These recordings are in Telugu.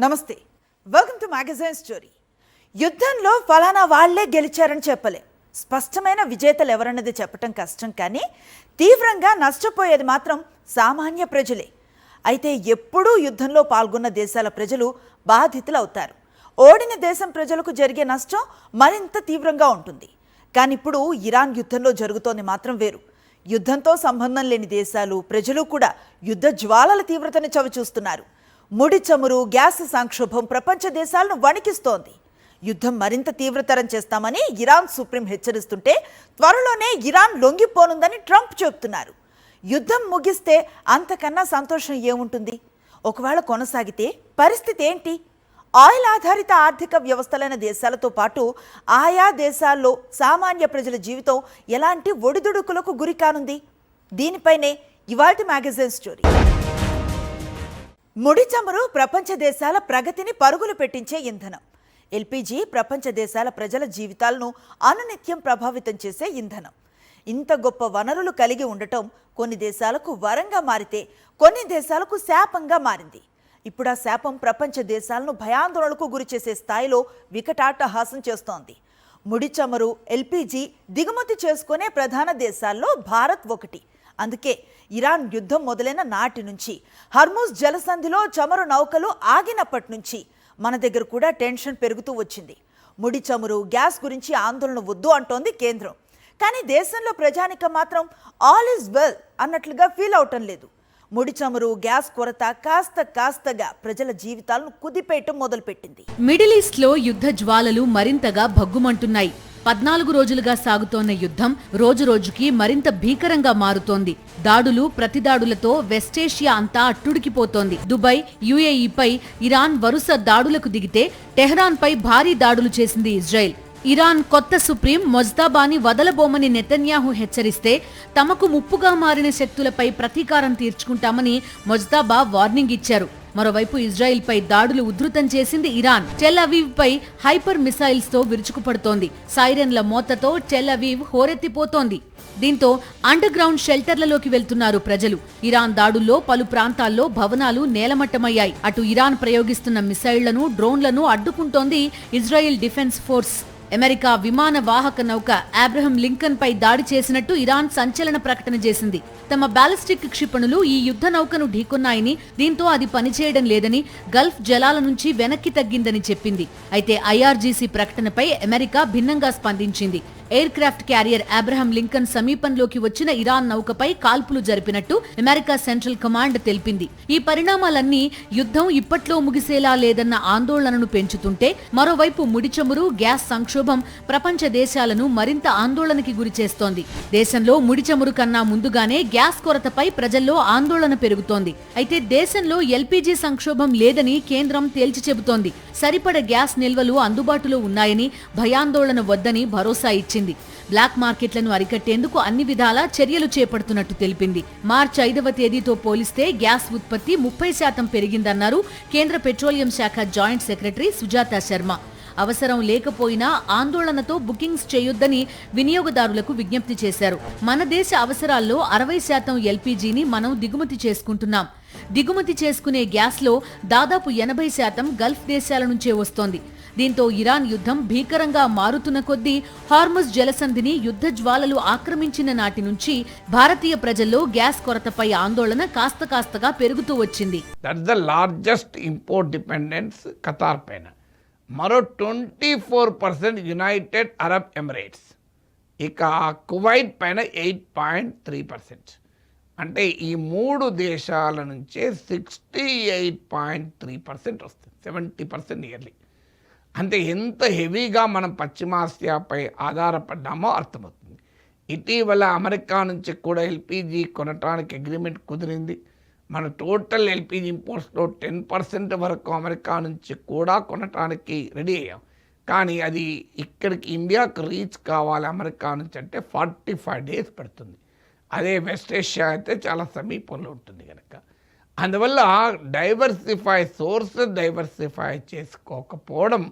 నమస్తే, వెల్కమ్ టు మ్యాగజైన్ స్టోరీ. యుద్ధంలో ఫలానా వాళ్లే గెలిచారని చెప్పలేం. స్పష్టమైన విజేతలు ఎవరన్నది చెప్పటం కష్టం, కానీ తీవ్రంగా నష్టపోయేది మాత్రం సామాన్య ప్రజలే. అయితే ఎప్పుడూ యుద్ధంలో పాల్గొన్న దేశాల ప్రజలు బాధితులు అవుతారు. ఓడిన దేశం ప్రజలకు జరిగే నష్టం మరింత తీవ్రంగా ఉంటుంది. కానీ ఇప్పుడు ఇరాన్ యుద్ధంలో జరుగుతోంది మాత్రం వేరు. యుద్ధంతో సంబంధం లేని దేశాలు ప్రజలు కూడా యుద్ధ జ్వాలల తీవ్రతను చవిచూస్తున్నారు. ముడి చమురు, గ్యాస్ సంక్షోభం ప్రపంచ దేశాలను వణికిస్తోంది. యుద్ధం మరింత తీవ్రతరం చేస్తామని ఇరాన్ సుప్రీం హెచ్చరిస్తుంటే త్వరలోనే ఇరాన్ లొంగిపోనుందని ట్రంప్ చెబుతున్నారు. యుద్ధం ముగిస్తే అంతకన్నా సంతోషం ఏముంటుంది? ఒకవేళ కొనసాగితే పరిస్థితి ఏంటి? ఆయిల్ ఆధారిత ఆర్థిక వ్యవస్థలైన దేశాలతో పాటు ఆయా దేశాల్లో సామాన్య ప్రజల జీవితం ఎలాంటి ఒడిదుడుకులకు గురి కానుంది? దీనిపైనే ఇవాల్టి మ్యాగజైన్ స్టోరీ. ముడి చమురు ప్రపంచ దేశాల ప్రగతిని పరుగులు పెట్టించే ఇంధనం. ఎల్పీజీ ప్రపంచ దేశాల ప్రజల జీవితాలను అనునిత్యం ప్రభావితం చేసే ఇంధనం. ఇంత గొప్ప వనరులు కలిగి ఉండటం కొన్ని దేశాలకు వరంగా మారితే కొన్ని దేశాలకు శాపంగా మారింది. ఇప్పుడు ఆ శాపం ప్రపంచ దేశాలను భయాందోళనకు గురిచేసే స్థాయిలో వికటాట్టహాసం చేస్తోంది. ముడి చమురు, ఎల్పీజీ దిగుమతి చేసుకునే ప్రధాన దేశాల్లో భారత్ ఒకటి. అందుకే ఇరాన్ యుద్ధం మొదలైన నాటి నుంచి, హర్ముజ్ జలసంధిలో చమురు నౌకలు ఆగినప్పటి నుంచి మన దగ్గర కూడా టెన్షన్ పెరుగుతూ వచ్చింది. ముడి చమురు, గ్యాస్ గురించి ఆందోళన వద్దు అంటోంది కేంద్రం. కానీ దేశంలో ప్రజానికం మాత్రం ఆల్ ఈజ్ వెల్ అన్నట్లుగా ఫీల్ అవటం లేదు. ముడి చమురు, గ్యాస్ కొరత కాస్తగా ప్రజల జీవితాలను కుదిపేయటం మొదలుపెట్టింది. మిడిల్ ఈస్ట్ లో యుద్ధ జ్వాలలు మరింతగా భగ్గుమంటున్నాయి. 14 రోజులుగా సాగుతోన్న యుద్ధం రోజురోజుకి మరింత భీకరంగా మారుతోంది. దాడులు, ప్రతిదాడులతో వెస్టేషియా అంతా అట్టుడికిపోతోంది. దుబాయ్, యుఏఈపై ఇరాన్ వరుస దాడులకు దిగితే టెహ్రాన్పై భారీ దాడులు చేసింది ఇజ్రాయెల్. ఇరాన్ కొత్త సుప్రీం మొజ్దాబాని వదలబోమని నెతన్యాహు హెచ్చరిస్తే తమకు ముప్పుగా మారిన శక్తులపై ప్రతీకారం తీర్చుకుంటామని మొజ్దాబా వార్నింగ్ ఇచ్చారు. మరోవైపు ఇజ్రాయెల్పై దాడులు ఉధృతం చేసింది ఇరాన్. టెల్ అవీవ్ పై హైపర్ మిసైల్స్ తో విరుచుకుపడుతోంది. సైరన్ల మోతతో టెల్ అవీవ్ హోరెత్తిపోతోంది. దీంతో అండర్ గ్రౌండ్ షెల్టర్లలోకి వెళ్తున్నారు ప్రజలు. ఇరాన్ దాడుల్లో పలు ప్రాంతాల్లో భవనాలు నేలమట్టమయ్యాయి. అటు ఇరాన్ ప్రయోగిస్తున్న మిసైళ్లను, డ్రోన్లను అడ్డుకుంటోంది ఇజ్రాయెల్ డిఫెన్స్ ఫోర్స్. అమెరికా విమాన వాహక నౌక అబ్రహం లింకన్ పై దాడి చేసినట్టు ఇరాన్ సంచలన ప్రకటన చేసింది. తమ బాలిస్టిక్ క్షిపణులు ఈ యుద్ధ నౌకను ఢీకొన్నాయని, దీంతో అది పనిచేయడం లేదని, గల్ఫ్ జలాల నుంచి వెనక్కి తగ్గిందని చెప్పింది. అయితే ఐఆర్జీసీ ప్రకటనపై అమెరికా భిన్నంగా స్పందించింది. Aircraft carrier Abraham Lincoln సమీపంలోకి వచ్చిన ఇరాన్ నౌకపై కాల్పులు జరిపినట్టు అమెరికా సెంట్రల్ కమాండ్ తెలిపింది. ఈ పరిణామాలన్నీ యుద్ధం ఇప్పట్లో ముగిసేలా లేదన్న ఆందోళనను పెంచుతుంటే, మరోవైపు ముడి చమురు, గ్యాస్ సంక్షోభం ప్రపంచ దేశాలను మరింత ఆందోళనకి గురిచేస్తోంది. దేశంలో ముడి చమురు కన్నా ముందుగానే గ్యాస్ కొరతపై ప్రజల్లో ఆందోళన పెరుగుతోంది. అయితే దేశంలో ఎల్పీజీ సంక్షోభం లేదని కేంద్రం తేల్చి చెబుతోంది. సరిపడ గ్యాస్ నిల్వలు అందుబాటులో ఉన్నాయని, భయాందోళన వద్దని భరోసా ఇచ్చింది. బ్లాక్ మార్కెట్లను అరికట్టేందుకు అన్ని విధాలా చర్యలు చేపడుతున్నట్టు తెలిపింది. మార్చి 5వ తేదీతో పోలిస్తే గ్యాస్ ఉత్పత్తి 30% పెరిగిందన్నారు కేంద్ర పెట్రోలియం శాఖ జాయింట్ సెక్రటరీ సుజాతా శర్మ. అవసరం లేకపోయినా ఆందోళనతో బుకింగ్స్ చేయొద్దని వినియోగదారులకు విజ్ఞప్తి చేశారు. మన దేశ అవసరాల్లో 60% ఎల్పీజీని మనం దిగుమతి చేసుకుంటున్నాం. దిగుమతి చేసుకునే గ్యాస్లో దాదాపు 80% గల్ఫ్ దేశాల నుంచే వస్తోంది. దీంతో ఇరాన్ యుద్ధం భీకరంగా మారుతున్న కొద్దీ హార్ముజ్ జలసంధిని యుద్ధ జ్వాలలు ఆక్రమించిన నాటి నుంచి భారతీయ ప్రజల్లో గ్యాస్ కొరతపై ఆందోళన కాస్తగా పెరుగుతూ వచ్చింది. That's the largest import dependence Qatar పైన. మరో 24% యునైటెడ్ అరబ్ ఎమిరేట్స్, ఇక కువైట్ పైన 8.3%. అంటే ఈ 3 దేశాల నుంచే 68.3% వస్తుంది. 70% ఇయర్లీ. అంటే ఎంత హెవీగా మనం పశ్చిమాసియాపై ఆధారపడ్డామో అర్థమవుతుంది. ఇటీవల అమెరికా నుంచి కూడా ఎల్పీజీ కొనటానికి అగ్రిమెంట్ కుదిరింది. మన టోటల్ ఎల్పీజీ ఇంపోర్ట్స్లో 10% వరకు అమెరికా నుంచి కూడా కొనటానికి రెడీ అయ్యాం. కానీ అది ఇక్కడికి ఇండియాకు రీచ్ కావాలి అమెరికా నుంచి అంటే 45 డేస్ పడుతుంది. అదే వెస్ట్ ఏషియా అయితే చాలా సమీపంలో ఉంటుంది కనుక, అందువల్ల డైవర్సిఫై చేసుకోకపోవడం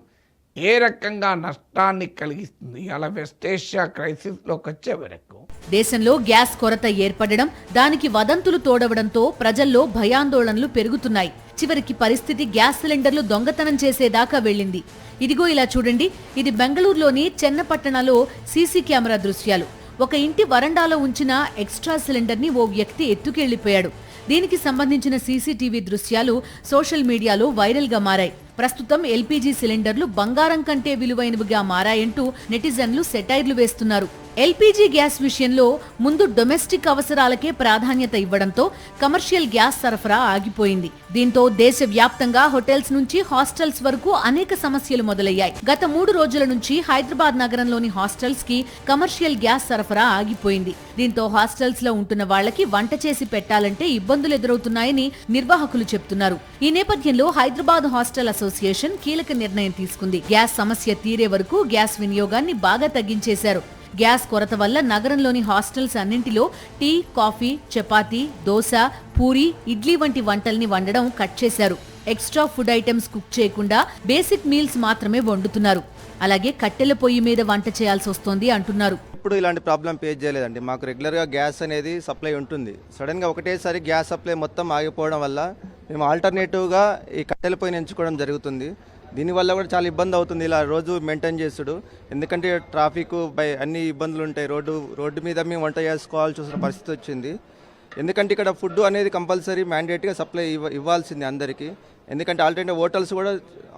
ఏ రకంగా నష్టాన్ని కలిగిస్తుంది అలా వెస్ట్ ఏషియా క్రైసిస్లోకి వచ్చే వరకు. దేశంలో గ్యాస్ కొరత ఏర్పడడం, దానికి వదంతులు తోడవడంతో ప్రజల్లో భయాందోళనలు పెరుగుతున్నాయి. చివరికి పరిస్థితి గ్యాస్ సిలిండర్లు దొంగతనం చేసేదాకా వెళ్ళింది. ఇదిగో ఇలా చూడండి, ఇది బెంగళూరులోని చెన్నపట్టణలో సీసీ కెమెరా దృశ్యాలు. ఒక ఇంటి వరండాలో ఉంచిన ఎక్స్ట్రా సిలిండర్ ని ఓ వ్యక్తి ఎత్తుకెళ్లిపోయాడు. దీనికి సంబంధించిన సీసీటీవీ దృశ్యాలు సోషల్ మీడియాలో వైరల్ గా మారాయి. ప్రస్తుతం ఎల్పీజీ సిలిండర్లు బంగారం కంటే విలువైనవిగా మారాయంటూ నెటిజన్లు సెటైర్లు వేస్తున్నారు. ఎల్పీజీ గ్యాస్ విషయంలో ముందు డొమెస్టిక్ అవసరాలకే ప్రాధాన్యత ఇవ్వడంతో కమర్షియల్ గ్యాస్ సరఫరా ఆగిపోయింది. దీంతో దేశవ్యాప్తంగా హోటల్స్ నుంచి హాస్టల్స్ వరకు అనేక సమస్యలు మొదలయ్యాయి. గత 3 రోజుల నుంచి హైదరాబాద్ నగరంలోని హాస్టల్స్ కి కమర్షియల్ గ్యాస్ సరఫరా ఆగిపోయింది. దీంతో హాస్టల్స్ లో ఉంటున్న వాళ్లకి వంట చేసి పెట్టాలంటే ఇబ్బందులు ఎదురవుతున్నాయని నిర్వాహకులు చెప్తున్నారు. ఈ నేపథ్యంలో హైదరాబాద్ హాస్టల్ అసోసియేషన్ కీలక నిర్ణయం తీసుకుంది. గ్యాస్ సమస్య తీరే వరకు గ్యాస్ వినియోగాన్ని బాగా తగ్గించేశారు. గ్యాస్ కొరత వల్ల నగరంలోని హాస్టల్స్ అన్నింటిలో టీ, కాఫీ, చపాతీ, దోశ, పూరి, ఇడ్లీ వంటి వంటల్ని వండడం కట్ చేశారు. ఎక్స్ట్రా ఫుడ్ ఐటమ్స్ కుక్ చేయకుండా బేసిక్ మీల్స్ మాత్రమే వండుతున్నారు. అలాగే కట్టెల పొయ్యి మీద వంట చేయాల్సి వస్తోంది అంటున్నారు. ఇప్పుడు ఇలాంటి ప్రాబ్లం ఫేస్ చేయలేదండి. మాకు రెగ్యులర్గా గ్యాస్ అనేది సప్లై ఉంటుంది. సడన్గా ఒకటేసారి గ్యాస్ సప్లై మొత్తం ఆగిపోవడం వల్ల మేము ఆల్టర్నేటివ్గా ఈ కట్టెల పొయ్యిని ఎంచుకోవడం జరుగుతుంది. దీనివల్ల కూడా చాలా ఇబ్బంది అవుతుంది ఇలా రోజు మెయింటైన్ చేసుడు. ఎందుకంటే ట్రాఫిక్ అన్ని ఇబ్బందులు ఉంటాయి. రోడ్డు మీద మేము వంట చేసుకోవాల్సి వచ్చిన పరిస్థితి వచ్చింది. ఎందుకంటే ఇక్కడ ఫుడ్ అనేది కంపల్సరీ మ్యాండేట్గా సప్లై ఇవ్వాల్సింది అందరికీ. ఎందుకంటే ఆల్టర్నేటివ్ హోటల్స్ కూడా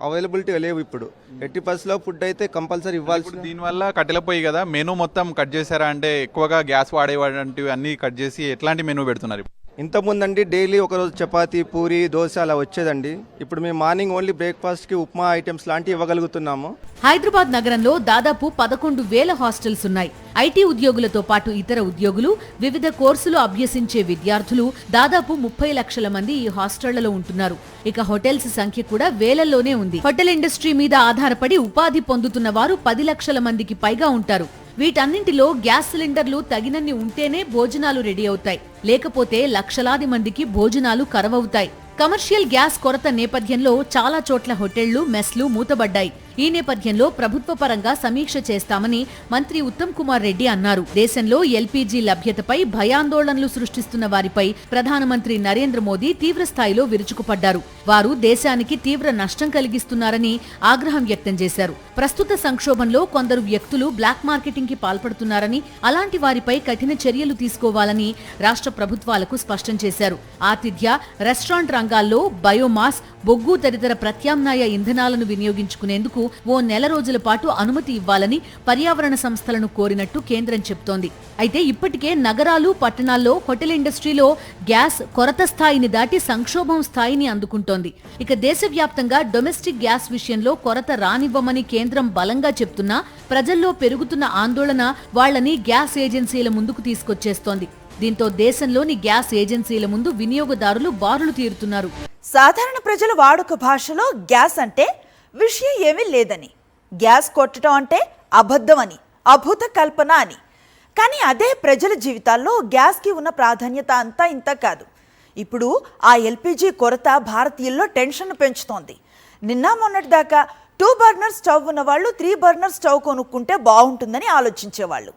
అవైలబిలిటీ లేవు. ఇప్పుడు 80% ఫుడ్ అయితే కంపల్సరీ ఇవ్వాల్సింది. దీనివల్ల కట్టెల పొయ్యి కదా, మెనూ మొత్తం కట్ చేశారా? అంటే ఎక్కువగా గ్యాస్ వాడేవాటి అన్ని కట్ చేసి ఎట్లాంటి మెనూ పెడుతున్నారు? ఇంతకుముందండి డైలీ ఒకరోజు చపాతీ, పూరి, దోశ అలా వచ్చేదండి. ఇప్పుడు మేము మార్నింగ్ ఓన్లీ బ్రేక్ఫాస్ట్కి ఉప్మా ఐటమ్స్ లాంటివి ఇవ్వగలుగుతున్నాము. హైదరాబాద్ నగరంలో దాదాపు 11,000 హాస్టల్స్ ఉన్నాయి. ఐటీ ఉద్యోగులతో పాటు ఇతర ఉద్యోగులు, వివిధ కోర్సులు అభ్యసించే విద్యార్థులు దాదాపు 30 లక్షల మంది ఈ హాస్టళ్లలో ఉంటున్నారు. ఇక హోటల్స్ సంఖ్య కూడా వేలల్లోనే ఉంది. హోటల్ ఇండస్ట్రీ మీద ఆధారపడి ఉపాధి పొందుతున్న వారు 10 లక్షల మందికి పైగా ఉంటారు. వీటన్నింటిలో గ్యాస్ సిలిండర్లు తగినన్ని ఉంటేనే భోజనాలు రెడీ అవుతాయి. లేకపోతే లక్షలాది మందికి భోజనాలు కరవవుతాయి. కమర్షియల్ గ్యాస్ కొరత నేపథ్యంలో చాలా చోట్ల హోటళ్లు, మెస్లు మూతబడ్డాయి. ఈ నేపథ్యంలో ప్రభుత్వ పరంగా సమీక్ష చేస్తామని మంత్రి ఉత్తమ్ కుమార్ రెడ్డి అన్నారు. దేశంలో ఎల్పీజీ లభ్యతపై భయాందోళనలు సృష్టిస్తున్న వారిపై ప్రధానమంత్రి నరేంద్ర మోదీ తీవ్రస్థాయిలో విరుచుకుపడ్డారు. వారు దేశానికి తీవ్ర నష్టం కలిగిస్తున్నారని ఆగ్రహం వ్యక్తం చేశారు. ప్రస్తుత సంక్షోభంలో కొందరు వ్యక్తులు బ్లాక్ మార్కెటింగ్ కి పాల్పడుతున్నారని, అలాంటి వారిపై కఠిన చర్యలు తీసుకోవాలని రాష్ట్ర ప్రభుత్వాలకు స్పష్టం చేశారు. ఆతిథ్య, రెస్టారెంట్ రంగాల్లో బయోమాస్, బొగ్గు తదితర ప్రత్యామ్నాయ ఇంధనాలను వినియోగించుకునేందుకు ఓ నెల రోజుల పాటు అనుమతి ఇవ్వాలని పర్యావరణ సంస్థలను కోరినట్టు కేంద్రం చెప్తోంది. అయితే ఇప్పటికే నగరాలు, పట్టణాల్లో హోటల్ ఇండస్ట్రీలో గ్యాస్ కొరత స్థాయిని దాటి సంక్షోభం స్థాయిని అందుకుంటోంది. ఇక దేశవ్యాప్తంగా డొమెస్టిక్ గ్యాస్ విషయంలో కొరత రానివ్వమని కేంద్రం బలంగా చెప్తున్నా ప్రజల్లో పెరుగుతున్న ఆందోళన వాళ్లని గ్యాస్ ఏజెన్సీల ముందుకు తీసుకొచ్చేస్తోంది. దీంతో దేశంలోని గ్యాస్ ఏజెన్సీల ముందు వినియోగదారులు బారులు తీరుతున్నారు. సాధారణ ప్రజల వాడుక భాషలో గ్యాస్ అంటే విషయం ఏమీ లేదని, గ్యాస్ కొట్టడం అంటే అబద్ధం అని, అభూత కల్పన అని. కానీ అదే ప్రజల జీవితాల్లో గ్యాస్కి ఉన్న ప్రాధాన్యత అంతా ఇంత కాదు. ఇప్పుడు ఆ ఎల్పీజీ కొరత భారతీయుల్లో టెన్షన్ పెంచుతోంది. నిన్న మొన్నటి దాకా 2 బర్నర్ స్టవ్ ఉన్న వాళ్ళు 3 బర్నర్ స్టవ్ కొనుక్కుంటే బాగుంటుందని ఆలోచించేవాళ్ళు.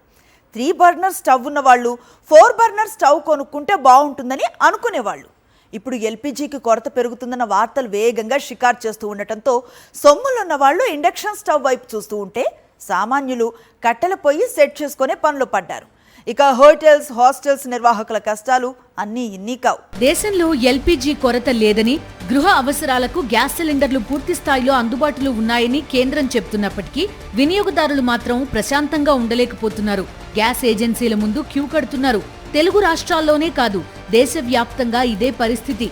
3 బర్నర్ స్టవ్ ఉన్న వాళ్ళు 4 బర్నర్ స్టవ్ కొనుక్కుంటే బాగుంటుందని అనుకునేవాళ్ళు. ఇప్పుడు ఎల్పీజీకి కొరత పెరుగుతుందన్న వార్తలు వేగంగా షికారు చేస్తూ ఉండటంతో సొమ్ములున్న వాళ్ళు ఇండక్షన్ స్టవ్ వైపు చూస్తూ ఉంటే సామాన్యులు కట్టెల పొయ్యి సెట్ చేసుకునే పనులు పడ్డారు. ఇక హోటల్స్, హాస్టల్స్ నిర్వాహకుల కష్టాలు అన్నీ ఇన్ని కావు. దేశంలో ఎల్పీజీ కొరత లేదని, గృహ అవసరాలకు గ్యాస్ సిలిండర్లు పూర్తి స్థాయిలో అందుబాటులో ఉన్నాయని కేంద్రం చెప్తున్నప్పటికీ వినియోగదారులు మాత్రం ప్రశాంతంగా ఉండలేకపోతున్నారు. గ్యాస్ ఏజెన్సీల ముందు క్యూ కడుతున్నారు. తెలుగు రాష్ట్రాల్లోనే కాదు, దేశవ్యాప్తంగా ఇదే పరిస్థితి.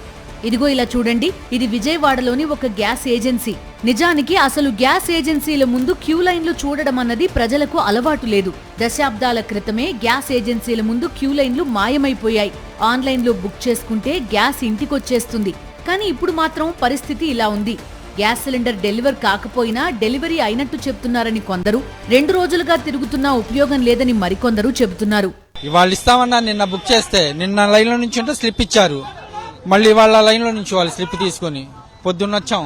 ఇదిగో ఇలా చూడండి, ఇది విజయవాడలోని ఒక గ్యాస్ ఏజెన్సీ. నిజానికి అసలు గ్యాస్ ఏజెన్సీల ముందు క్యూ లైన్లు చూడడం అన్నది ప్రజలకు అలవాటు లేదు. దశాబ్దాల క్రితమే గ్యాస్ ఏజెన్సీల ముందు క్యూ లైన్లు మాయమైపోయాయి. ఆన్లైన్లో బుక్ చేసుకుంటే గ్యాస్ ఇంటికొచ్చేస్తుంది. కానీ ఇప్పుడు మాత్రం పరిస్థితి ఇలా ఉంది. గ్యాస్ సిలిండర్ డెలివర్ కాకపోయినా డెలివరీ అయినట్టు చెప్తున్నారని కొందరు, 2 రోజులుగా తిరుగుతున్నా ఉపయోగం లేదని మరికొందరు చెబుతున్నారు. ఇవాళ ఇస్తామన్నా నిన్న బుక్ చేస్తే నిన్న లైన్లో నుంచి ఉంటే స్లిప్ ఇచ్చారు. మళ్ళీ వాళ్ళ లైన్లో నుంచి వాళ్ళు స్లిప్ తీసుకొని పొద్దున్న వచ్చాం.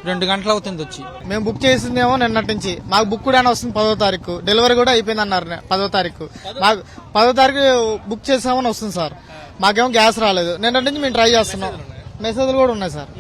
2 గంటలు అవుతుంది వచ్చి. మేము బుక్ చేసిందేమో నిన్నటి నుంచి, మాకు బుక్ కూడా వస్తుంది 10వ తారీఖు, డెలివరీ కూడా అయిపోయింది అన్నారు 10వ తారీఖు. మాకు 10వ తారీఖు బుక్ చేసామని వస్తుంది సార్, మాకేమో గ్యాస్ రాలేదు. నిన్నటి నుంచి మేము ట్రై చేస్తున్నాం, మెసేజ్లు కూడా ఉన్నాయి సార్.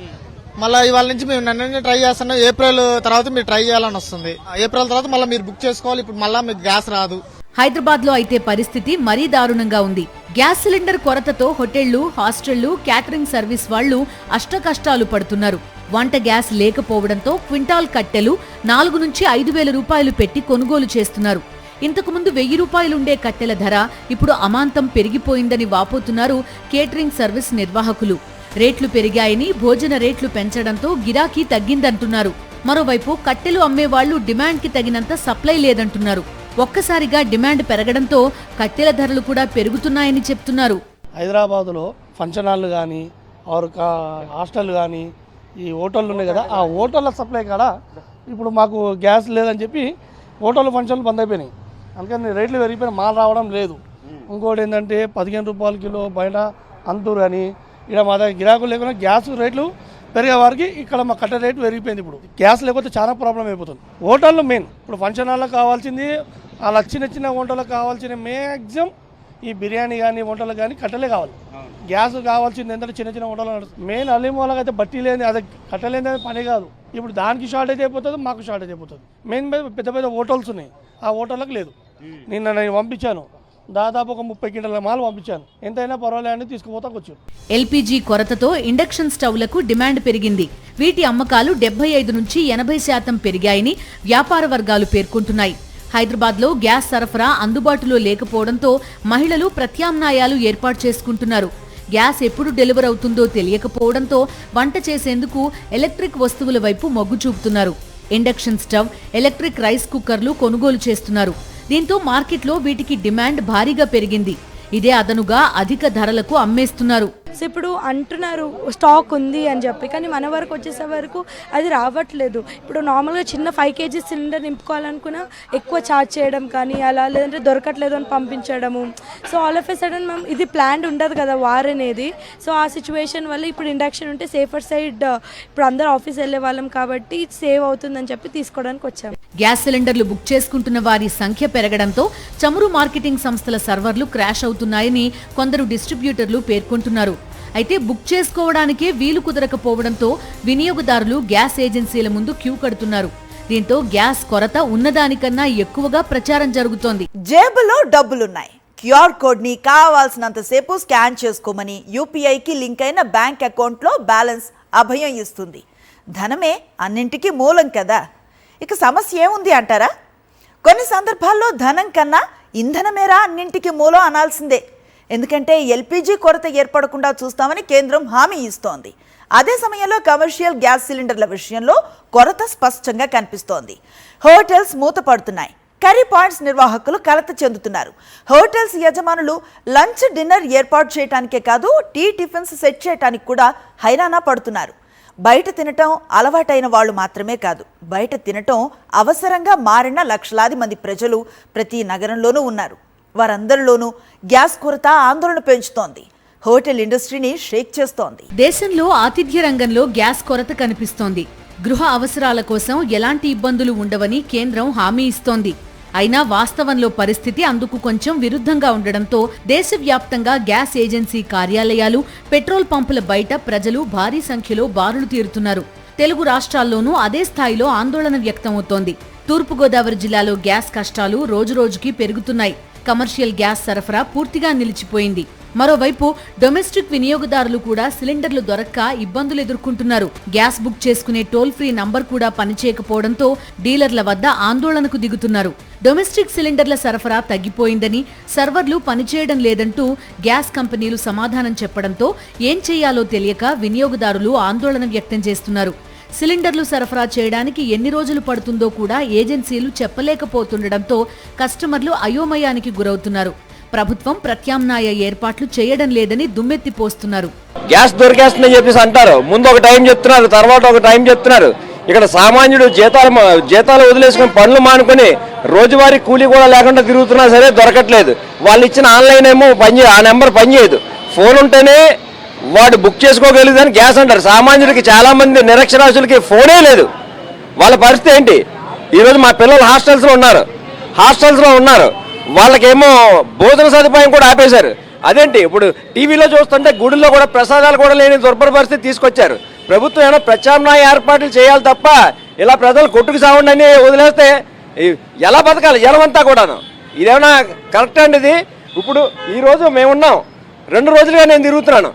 మళ్ళీ ఇవాళ నుంచి మేము నిన్న నుంచి ట్రై చేస్తున్నాం. ఏప్రిల్ తర్వాత మీరు ట్రై చేయాలని వస్తుంది, ఏప్రిల్ తర్వాత మళ్ళీ మీరు బుక్ చేసుకోవాలి. ఇప్పుడు మళ్ళీ మీకు గ్యాస్ రాదు. హైదరాబాద్ లో అయితే పరిస్థితి మరీ దారుణంగా ఉంది. గ్యాస్ సిలిండర్ కొరతతో హోటళ్లు, హాస్టళ్లు, క్యాటరింగ్ సర్వీస్ వాళ్లు అష్టకష్టాలు పడుతున్నారు. వంట గ్యాస్ లేకపోవడంతో క్వింటాల్ కట్టెలు 4 నుంచి 5,000 రూపాయలు పెట్టి కొనుగోలు చేస్తున్నారు. ఇంతకుముందు 1,000 రూపాయలుండే కట్టెల ధర ఇప్పుడు అమాంతం పెరిగిపోయిందని వాపోతున్నారు కేటరింగ్ సర్వీస్ నిర్వాహకులు. రేట్లు పెరిగాయని, భోజన రేట్లు పెంచడంతో గిరాకీ తగ్గిందంటున్నారు. మరోవైపు కట్టెలు అమ్మేవాళ్లు డిమాండ్కి తగినంత సప్లై లేదంటున్నారు. ఒక్కసారిగా డిమాండ్ పెరగడంతో కట్టెల ధరలు కూడా పెరుగుతున్నాయని చెప్తున్నారు. హైదరాబాదులో ఫంక్షన్ హాల్ కానీ హాస్టల్ కానీ ఈ హోటళ్ళు ఉన్నాయి కదా, ఆ హోటళ్ళ సప్లై కాడ ఇప్పుడు మాకు గ్యాస్ లేదని చెప్పి హోటల్ ఫంక్షన్లు బంద్ అయిపోయినాయి. అందుకని రేట్లు పెరిగిపోయిన మాల్ రావడం లేదు. ఇంకోటి ఏంటంటే 15 రూపాయల కిలో బయట అంతూరు కానీ, ఇక్కడ మా దగ్గర గిరాకులు లేకుండా గ్యాస్ రేట్లు పెరిగే వారికి ఇక్కడ మా కట్టె రేటు పెరిగిపోయింది. ఇప్పుడు గ్యాస్ లేకపోతే చాలా ప్రాబ్లం అయిపోతుంది. హోటళ్ళు మెయిన్, ఇప్పుడు ఫంక్షన్ హాల్లో కావాల్సింది, అలా చిన్న వంటలకు కావాల్సిన మ్యాక్సిమం ఈ బిర్యానీ కానీ వంటలు కానీ కట్టెలే కావాలి. గ్యాస్ కావాల్సింది ఏంటంటే చిన్న వంటలు నడుస్తుంది. మెయిన్ అల్లిం వాళ్ళకి అయితే బట్టి లేని, అది కట్టలేని పని కాదు. ఇప్పుడు దానికి షార్టేజ్ అయిపోతుంది, మాకు షార్టేజ్ అయిపోతుంది. మెయిన్ పెద్ద హోటల్స్ ఉన్నాయి, ఆ హోటళ్ళకి లేదు. నిన్న నేను పంపించాను, దాదాపు ఒక 30 క్వింటాల మాల్ పంపించాను. ఎంతైనా పర్వాలేదని తీసుకుపోతాకు వచ్చాను. ఎల్పీజీ కొరతతో ఇండక్షన్ స్టవ్లకు డిమాండ్ పెరిగింది. వీటి అమ్మకాలు 75 నుంచి 80% పెరిగాయని వ్యాపార వర్గాలు పేర్కొంటున్నాయి. హైదరాబాద్ లో గ్యాస్ సరఫరా అందుబాటులో లేకపోవడంతో మహిళలు ప్రత్యామ్నాయాలు ఏర్పాటు చేసుకుంటున్నారు. గ్యాస్ ఎప్పుడు డెలివర్ అవుతుందో తెలియకపోవడంతో వంట చేసేందుకు ఎలక్ట్రిక్ వస్తువుల వైపు మొగ్గు చూపుతున్నారు. ఇండక్షన్ స్టవ్, ఎలక్ట్రిక్ రైస్ కుక్కర్లు కొనుగోలు చేస్తున్నారు. దీంతో మార్కెట్లో వీటికి డిమాండ్ భారీగా పెరిగింది. ఇదే అదనుగా అధిక ధరలకు అమ్మేస్తున్నారు. సో ఇప్పుడు అంటున్నారు స్టాక్ ఉంది అని చెప్పి, కానీ మన వరకు వచ్చేసే వరకు అది రావట్లేదు. ఇప్పుడు నార్మల్గా చిన్న 5 kg సిలిండర్ నింపుకోవాలనుకున్నా ఎక్కువ ఛార్జ్ చేయడం కానీ అలా, లేదంటే దొరకట్లేదు అని పంపించడము. So all of a sudden మేము ఇది ప్లాన్ ఉండదు కదా వార్ అనేది. సో ఆ సిచ్యువేషన్ వల్ల ఇప్పుడు ఇండక్షన్ ఉంటే సేఫర్ సైడ్, ఇప్పుడు అందరూ ఆఫీస్ వెళ్ళే వాళ్ళం కాబట్టి సేవ్ అవుతుందని చెప్పి తీసుకోవడానికి వచ్చాము. గ్యాస్ సిలిండర్లు బుక్ చేసుకుంటున్న వారి సంఖ్య పెరగడంతో చమురు మార్కెటింగ్ సంస్థల సర్వర్లు క్రాష్ అవుతున్నాయని కొందరు డిస్ట్రిబ్యూటర్లు పేర్కొంటున్నారు. అయితే బుక్ చేసుకోవడానికే వీలు కుదరకపోవడంతో వినియోగదారులు గ్యాస్ ఏజెన్సీల ముందు క్యూ కడుతున్నారు. దీంతో గ్యాస్ కొరత ఉన్నదానికన్నా ఎక్కువగా ప్రచారం జరుగుతోంది. జేబులో డబ్బులున్నాయి, క్యూఆర్ కోడ్ ని కావాల్సినంతసేపు స్కాన్ చేసుకోమని యూపీఐకి లింక్ అయిన బ్యాంక్ అకౌంట్లో బ్యాలెన్స్ అభయం ఇస్తుంది. ధనమే అన్నింటికీ మూలం కదా. ఇక సమస్య ఏముంది అంటారా? కొన్ని సందర్భాల్లో ధనం కన్నా ఇంధనమేరా అన్నింటికి మూలం అనాల్సిందే. ఎందుకంటే ఎల్పీజీ కొరత ఏర్పడకుండా చూస్తామని కేంద్రం హామీ ఇస్తోంది. అదే సమయంలో కమర్షియల్ గ్యాస్ సిలిండర్ల విషయంలో కొరత స్పష్టంగా కనిపిస్తోంది. హోటల్స్ మూతపడుతున్నాయి, కర్రీ పాయింట్స్ నిర్వాహకులు కలత చెందుతున్నారు. హోటల్స్ యజమానులు లంచ్, డిన్నర్ ఏర్పాటు చేయడానికే కాదు, టీ, టిఫిన్స్ సెట్ చేయడానికి కూడా హైరానా పడుతున్నారు. బయట తినటం అలవాటైన వాళ్ళు మాత్రమే కాదు, బయట తినటం అవసరంగా మారిన లక్షలాది మంది ప్రజలు ప్రతి నగరంలోనూ ఉన్నారు. వారందరిలోనూ గ్యాస్ కొరత ఆందోళన పెంచుతోంది, హోటల్ ఇండస్ట్రీని షేక్ చేస్తోంది. దేశంలో ఆతిథ్య రంగంలో గ్యాస్ కొరత కనిపిస్తోంది. గృహ అవసరాల కోసం ఎలాంటి ఇబ్బందులు ఉండవని కేంద్రం హామీ ఇస్తోంది. అయినా వాస్తవంలో పరిస్థితి అందుకు కొంచెం విరుద్ధంగా ఉండడంతో దేశవ్యాప్తంగా గ్యాస్ ఏజెన్సీ కార్యాలయాలు, పెట్రోల్ పంపుల బయట ప్రజలు భారీ సంఖ్యలో బారులు తీరుతున్నారు. తెలుగు రాష్ట్రాల్లోనూ అదే స్థాయిలో ఆందోళన వ్యక్తమవుతోంది. తూర్పుగోదావరి జిల్లాలో గ్యాస్ కష్టాలు రోజురోజుకీ పెరుగుతున్నాయి. కమర్షియల్ గ్యాస్ సరఫరా పూర్తిగా నిలిచిపోయింది. మరోవైపు డొమెస్టిక్ వినియోగదారులు కూడా సిలిండర్లు దొరక్క ఇబ్బందులు ఎదుర్కొంటున్నారు. గ్యాస్ బుక్ చేసుకునే టోల్ ఫ్రీ నంబర్ కూడా పనిచేయకపోవడంతో డీలర్ల వద్ద ఆందోళనకు దిగుతున్నారు. డొమెస్టిక్ సిలిండర్ల సరఫరా తగ్గిపోయిందని, సర్వర్లు పనిచేయడం లేదంటూ గ్యాస్ కంపెనీలు సమాధానం చెప్పడంతో ఏం చేయాలో తెలియక వినియోగదారులు ఆందోళన వ్యక్తం చేస్తున్నారు. సిలిండర్లు సరఫరా చేయడానికి ఎన్ని రోజులు పడుతుందో కూడా ఏజెన్సీలు చెప్పలేకపోతుండటంతో కస్టమర్లు అయోమయానికి గురవుతున్నారు. ప్రభుత్వం ప్రత్యామ్నాయ ఏర్పాట్లు చేయడం లేదని దుమ్మెత్తిపోస్తున్నారు. గ్యాస్ దొరికేస్తుందని చెప్పేసి అంటారు, ముందు ఒక టైం చెప్తున్నారు, తర్వాత ఒక టైం చెప్తున్నారు. ఇక్కడ సామాన్యుడు జీతాలు వదిలేసుకుని పనులు మానుకొని రోజువారీ కూలీ కూడా లేకుండా తిరుగుతున్నా సరే దొరకట్లేదు. వాళ్ళు ఇచ్చిన ఆన్లైన్ ఏమో ఆ నెంబర్ పనిచేయదు. ఫోన్ ఉంటేనే వాడు బుక్ చేసుకోగలిగితే గ్యాస్ అంటారు. సామాన్యుడికి చాలా మంది నిరక్షరాస్యులకి ఫోనే లేదు. వాళ్ళ పరిస్థితి ఏంటి? ఈరోజు మా పిల్లలు హాస్టల్స్లో ఉన్నారు. వాళ్ళకేమో భోజన సదుపాయం కూడా ఆపేశారు. అదేంటి ఇప్పుడు టీవీలో చూస్తుంటే గుడిలో కూడా ప్రసాదాలు కూడా లేని దుర్భర పరిస్థితి తీసుకొచ్చారు. ప్రభుత్వం ఏమైనా ప్రత్యామ్నాయ ఏర్పాట్లు చేయాలి తప్ప ఇలా ప్రజలు కొట్టుకు సాగుండని వదిలేస్తే ఎలా బతకాలి జనమంతా కూడాను? ఇదేమన్నా కరెక్ట్ అండి ఇది? ఇప్పుడు ఈరోజు మేమున్నాం, 2 రోజులుగా నేను తిరుగుతున్నాను.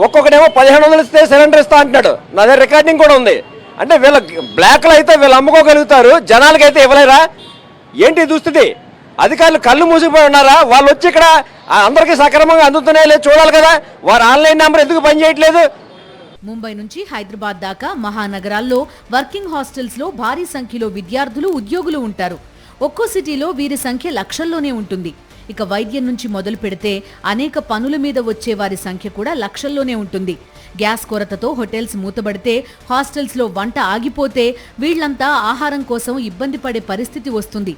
ఒక్కొక్కడేమో 1500 ఇస్తే సిలిండర్ ఇస్తా అంటున్నాడు. నా దగ్గర రికార్డింగ్ కూడా ఉంది. అంటే వీళ్ళ బ్లాక్లో అయితే వీళ్ళు అమ్ముకోగలుగుతారు, జనాలకైతే ఇవ్వలేరా? ఏంటి దుస్థితి? అధికారులు కళ్ళు మూసిపోయి ఉన్నారా? వాళ్ళు వచ్చి ఇక్కడ అందరికీ సక్రమంగా అందుతున్నాయో లేదు చూడాలి కదా. వారు ఆన్లైన్ నెంబర్ ఎందుకు పనిచేయట్లేదు? ముంబై నుంచి హైదరాబాద్ దాకా మహానగరాల్లో వర్కింగ్ హాస్టల్స్ లో భారీ సంఖ్యలో విద్యార్థులు, ఉద్యోగులు ఉంటారు. ఒక్కో సిటీలో వీరి సంఖ్య లక్షల్లోనే ఉంటుంది. ఇక వైద్యం నుంచి మొదలు పెడితే అనేక పనుల మీద వచ్చే వారి సంఖ్య కూడా లక్షల్లోనే ఉంటుంది. గ్యాస్ కొరతతో హోటల్స్ మూతబడితే, హాస్టల్స్లో వంట ఆగిపోతే వీళ్లంతా ఆహారం కోసం ఇబ్బంది పడే పరిస్థితి వస్తుంది.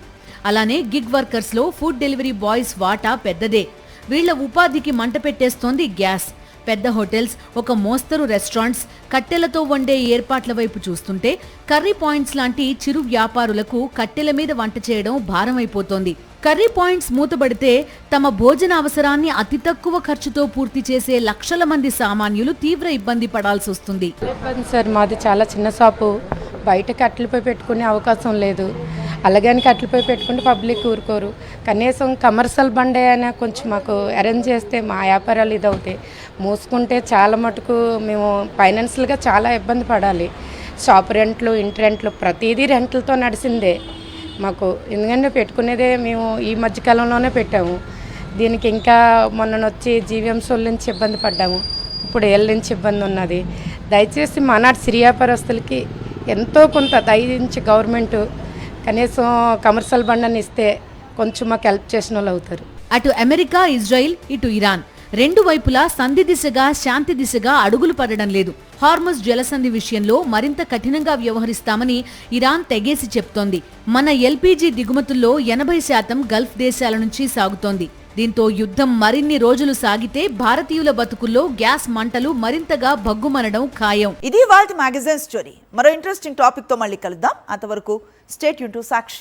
అలానే గిగ్ వర్కర్స్లో ఫుడ్ డెలివరీ బాయ్స్ వాటా పెద్దదే. వీళ్ల ఉపాధికి మంట పెట్టేస్తోంది గ్యాస్. పెద్ద హోటల్స్, ఒక మోస్తరు రెస్టారెంట్స్ కట్టెలతో వండే ఏర్పాట్ల వైపు చూస్తుంటే, కర్రీ పాయింట్స్ లాంటి చిరు వ్యాపారులకు కట్టెల మీద వంట చేయడం భారమైపోతోంది. కర్రీ పాయింట్స్ మూతబడితే తమ భోజన అవసరాన్ని అతి తక్కువ ఖర్చుతో పూర్తి చేసే లక్షల మంది సామాన్యులు తీవ్ర ఇబ్బంది పడాల్సి వస్తుంది. సార్ మాది చాలా చిన్న షాపు, బయట కట్టెలపై పెట్టుకునే అవకాశం లేదు. అలాగని కట్టెలపై పెట్టుకుంటే పబ్లిక్ ఊరుకోరు. కనీసం కమర్షియల్ బండి అయినా కొంచెం మాకు అరేంజ్ చేస్తే మా వ్యాపారాలు ఇదవుతాయి. మూసుకుంటే చాలా మటుకు మేము ఫైనాన్షియల్గా చాలా ఇబ్బంది పడాలి. షాప్ రెంట్లు, ఇంటి రెంట్లు, ప్రతిదీ రెంట్లతో నడిచిందే మాకు. ఎందుకంటే పెట్టుకునేదే మేము ఈ మధ్యకాలంలోనే పెట్టాము. దీనికి ఇంకా మొన్ననొచ్చి జీవీఎంసీల నుంచి ఇబ్బంది పడ్డాము, ఇప్పుడు ఏళ్ళ నుంచి ఇబ్బంది ఉన్నది. దయచేసి మనాటి సిరి వ్యాపారస్తులకి ఎంతో కొంత దయించి గవర్నమెంట్ కనీసం కమర్షియల్ బండిని ఇస్తే కొంచెం మాకు హెల్ప్ చేసిన వాళ్ళు అవుతారు. అటు అమెరికా, ఇజ్రాయిల్, ఇటు ఇరాన్ రెండు వైపులా సంధి దిశగా, శాంతి దిశగా అడుగులు పడడం లేదు. హార్మజ్ జలసంధి విషయంలో మరింత కఠినంగా వ్యవహరిస్తామని ఇరాన్ తెగేసి చెప్తోంది. మన ఎల్పీజీ దిగుమతుల్లో 80% గల్ఫ్ దేశాల నుంచి సాగుతోంది. దీంతో యుద్ధం మరిన్ని రోజులు సాగితే భారతీయుల బతుకుల్లో గ్యాస్ మంటలు మరింతగా భగ్గుమనడం ఖాయం. ఇది వాల్ట్ మ్యాగజైన్ స్టోరీ. మరో ఇంట్రెస్టింగ్ టాపిక్ తో మళ్ళీ కలుద్దాం. అంతవరకు స్టే ట్యూన్ టు సాక్షి.